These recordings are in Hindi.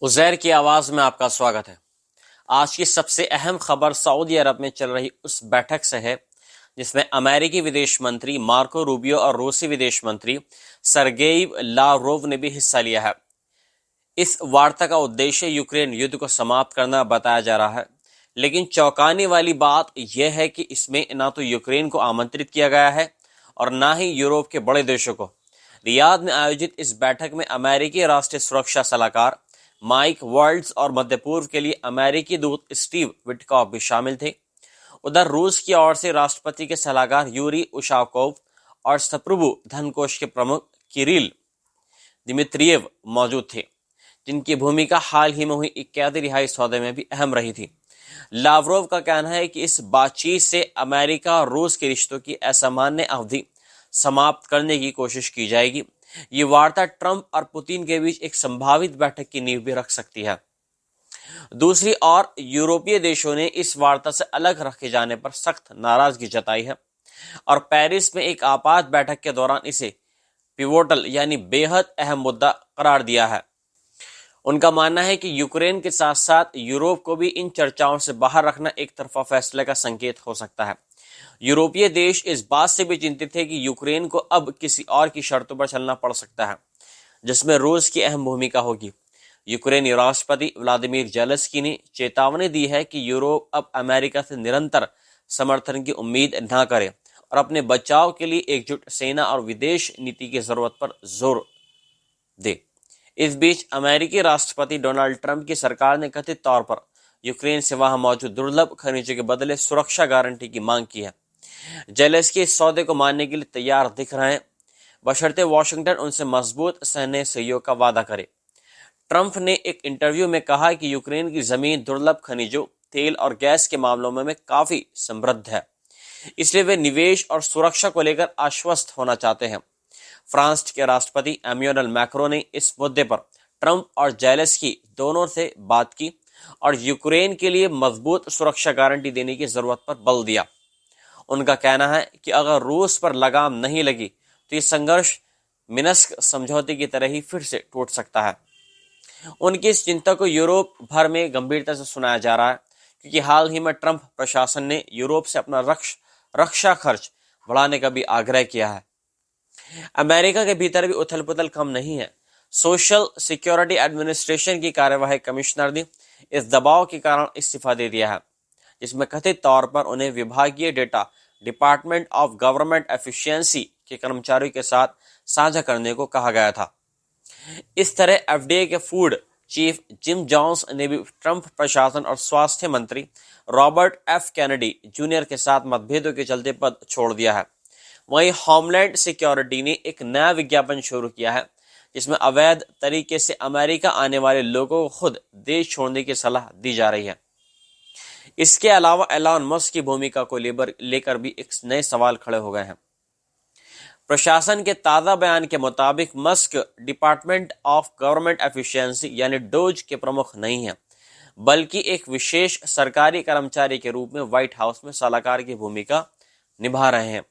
उज़ैर की आवाज में आपका स्वागत है। आज की सबसे अहम खबर सऊदी अरब में चल रही उस बैठक से है जिसमें अमेरिकी विदेश मंत्री मार्को रूबियो और रूसी विदेश मंत्री सरगेई लावरोव ने भी हिस्सा लिया है। इस वार्ता का उद्देश्य यूक्रेन युद्ध को समाप्त करना बताया जा रहा है, लेकिन चौंकाने वाली बात यह है कि इसमें न तो यूक्रेन को आमंत्रित किया गया है और न ही यूरोप के बड़े देशों को। रियाद में आयोजित इस बैठक में अमेरिकी राष्ट्रीय सुरक्षा सलाहकार माइक वाल्ट्ज और मध्य पूर्व के लिए अमेरिकी दूत स्टीव विटकॉफ भी शामिल थे। उधर रूस की ओर से राष्ट्रपति के सलाहकार यूरी उशाकोव और सप्रभु धनकोष के प्रमुख किरिल दिमित्रियेव मौजूद थे, जिनकी भूमिका हाल ही में हुई एक कैदी रिहाई सौदे में भी अहम रही थी। लावरोव का कहना है कि इस बातचीत से अमेरिका और रूस के रिश्तों की असामान्य अवधि समाप्त करने की कोशिश की जाएगी। ये वार्ता ट्रंप और पुतिन के बीच एक संभावित बैठक की नींव भी रख सकती है। दूसरी ओर यूरोपीय देशों ने इस वार्ता से अलग रखे जाने पर सख्त नाराजगी जताई है और पेरिस में एक आपात बैठक के दौरान इसे पिवोटल यानी बेहद अहम मुद्दा करार दिया है। उनका मानना है कि यूक्रेन के साथ साथ यूरोप को भी इन चर्चाओं से बाहर रखना एक तरफा फैसले का संकेत हो सकता है। यूरोपीय देश इस बात से भी चिंतित है कि यूक्रेन को अब किसी और की शर्तों पर चलना पड़ सकता है, जिसमें रूस की अहम भूमिका होगी। यूक्रेनी राष्ट्रपति व्लादिमीर जेलेंस्की ने चेतावनी दी है कि यूरोप अब अमेरिका से निरंतर समर्थन की उम्मीद न करे और अपने बचाव के लिए एकजुट सेना और विदेश नीति की जरूरत पर जोर दे। इस बीच अमेरिकी राष्ट्रपति डोनाल्ड ट्रंप की सरकार ने कथित तौर पर यूक्रेन से वहां मौजूद दुर्लभ खनिजों के बदले सुरक्षा गारंटी की मांग की है। जेलेंस्की इस सौदे को मानने के लिए तैयार दिख रहे हैं, बशर्ते वॉशिंगटन उनसे मजबूत सैन्य सहयोग का वादा करे। ट्रंप ने एक इंटरव्यू में कहा कि यूक्रेन की जमीन दुर्लभ खनिजों, तेल और गैस के मामलों में काफी समृद्ध है, इसलिए वे निवेश और सुरक्षा को लेकर आश्वस्त होना चाहते हैं। फ्रांस के राष्ट्रपति इमैनुअल मैक्रों ने इस मुद्दे पर ट्रंप और जेलेंस्की दोनों से बात की और यूक्रेन के लिए मजबूत सुरक्षा गारंटी देने की जरूरत पर बल दिया। उनका कहना है कि अगर रूस पर लगाम नहीं लगी तो ये संघर्ष मिन्स्क समझौते की तरह ही फिर से टूट सकता है। उनकी इस चिंता को यूरोप भर में गंभीरता से सुनाया जा रहा है, क्योंकि हाल ही में ट्रंप प्रशासन ने यूरोप से अपना रक्षा खर्च बढ़ाने का भी आग्रह किया है। अमेरिका के भीतर भी उथल पुथल कम नहीं है। सोशल सिक्योरिटी एडमिनिस्ट्रेशन की कार्यवाही कमिश्नर ने इस दबाव के कारण इस्तीफा दे दिया है, जिसमें कथित तौर पर उन्हें विभागीय data department of government efficiency के कर्मचारियों के साथ साझा करने को कहा गया था। इस तरह एफडीए के फूड चीफ जिम जॉन्स ने भी ट्रंप प्रशासन और स्वास्थ्य मंत्री रॉबर्ट एफ कैनेडी जूनियर के साथ मतभेदों के चलते पद छोड़ दिया है। वहीं होमलैंड सिक्योरिटी ने एक नया विज्ञापन शुरू किया है, जिसमें अवैध तरीके से अमेरिका आने वाले लोगों को खुद देश छोड़ने की सलाह दी जा रही है। इसके अलावा एलन मस्क की भूमिका को लेकर भी एक नए सवाल खड़े हो गए हैं। प्रशासन के ताजा बयान के मुताबिक Musk department of government efficiency यानी डोज के प्रमुख नहीं है, बल्कि एक विशेष सरकारी कर्मचारी के रूप में व्हाइट हाउस में सलाहकार की भूमिका निभा रहे हैं।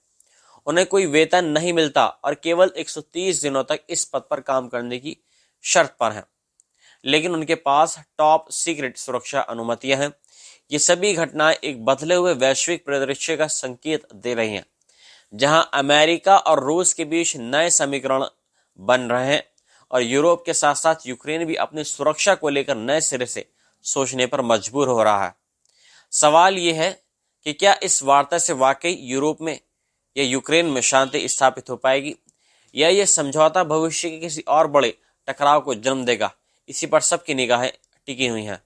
उन्हें कोई वेतन नहीं मिलता और केवल 130 दिनों तक इस पद पर काम करने की शर्त पर हैं, लेकिन उनके पास टॉप सीक्रेट सुरक्षा अनुमतियां हैं। ये सभी घटनाएं एक बदले हुए वैश्विक परिदृश्य का संकेत दे रही हैं, जहां अमेरिका और रूस के बीच नए समीकरण बन रहे हैं और यूरोप के साथ साथ यूक्रेन भी अपनी सुरक्षा को लेकर नए सिरे से सोचने पर मजबूर हो रहा है। सवाल यह है कि क्या इस वार्ता से वाकई यूरोप में या यूक्रेन में शांति स्थापित हो पाएगी, या यह समझौता भविष्य के किसी और बड़े टकराव को जन्म देगा। इसी पर सबकी निगाहें टिकी हुई हैं।